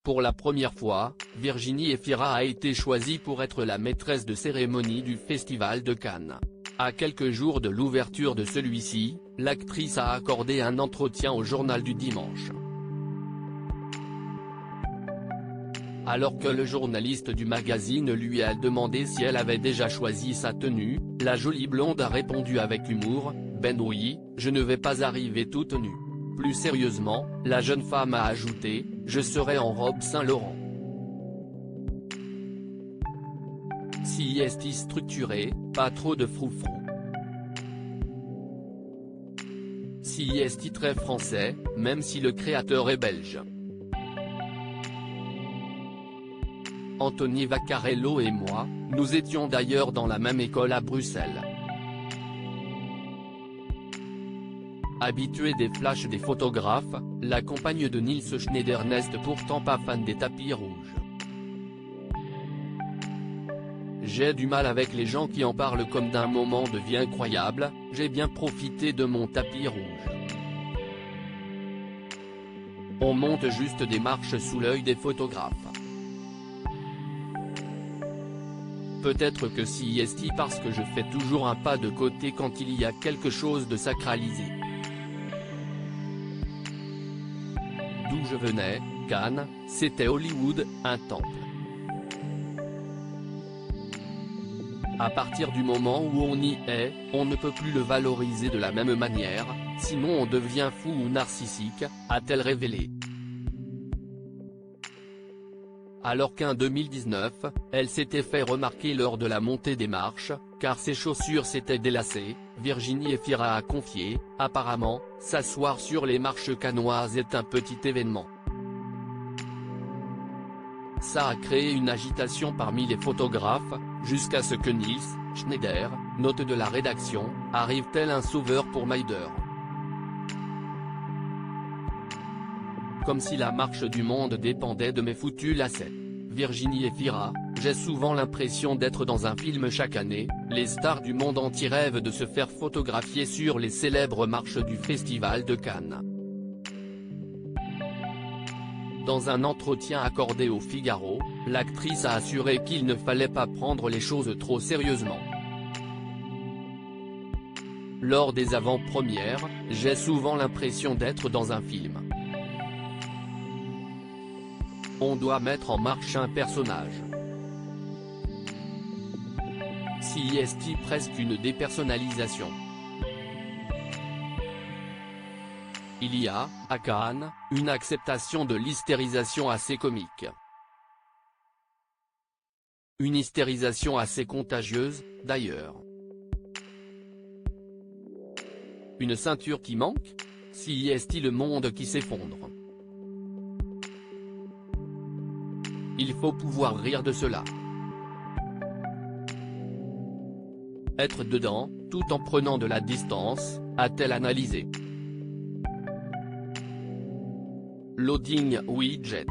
Pour la première fois, Virginie Efira a été choisie pour être la maîtresse de cérémonie du Festival de Cannes. À quelques jours de l'ouverture de celui-ci, l'actrice a accordé un entretien au Journal du Dimanche. Alors que le journaliste du magazine lui a demandé si elle avait déjà choisi sa tenue, la jolie blonde a répondu avec humour « Ben oui, je ne vais pas arriver toute nue ». Plus sérieusement, la jeune femme a ajouté « Je serai en robe Saint-Laurent ». Si est structuré, pas trop de froufrou. Si est très français, même si le créateur est belge. Anthony Vaccarello et moi, nous étions d'ailleurs dans la même école à Bruxelles. Habituée des flashs des photographes, la compagne de Nils Schneider n'est pourtant pas fan des tapis rouges. J'ai du mal avec les gens qui en parlent comme d'un moment de vie incroyable, j'ai bien profité de mon tapis rouge. On monte juste des marches sous l'œil des photographes. Peut-être que si est parce que je fais toujours un pas de côté quand il y a quelque chose de sacralisé. D'où je venais, Cannes, c'était Hollywood, un temple. À partir du moment où on y est, on ne peut plus le valoriser de la même manière, sinon on devient fou ou narcissique, a-t-elle révélé. Alors qu'en 2019, elle s'était fait remarquer lors de la montée des marches, car ses chaussures s'étaient délacées, Virginie Efira a confié « Apparemment, s'asseoir sur les marches cannoises est un petit événement. Ça a créé une agitation parmi les photographes, jusqu'à ce que Nils Schneider, note de la rédaction, arrive tel un sauveur pour Maider. Comme si la marche du monde dépendait de mes foutus lacets. Virginie Efira, j'ai souvent l'impression d'être dans un film chaque année, les stars du monde entier rêvent de se faire photographier sur les célèbres marches du Festival de Cannes. Dans un entretien accordé au Figaro, l'actrice a assuré qu'il ne fallait pas prendre les choses trop sérieusement. Lors des avant-premières, j'ai souvent l'impression d'être dans un film. On doit mettre en marche un personnage. Si est presque une dépersonnalisation. Il y a, à Cannes, une acceptation de l'hystérisation assez comique. Une hystérisation assez contagieuse, d'ailleurs. Une ceinture qui manque? Si est le monde qui s'effondre. Il faut pouvoir rire de cela. Être dedans, tout en prenant de la distance, a-t-elle analysé. Loading Widget.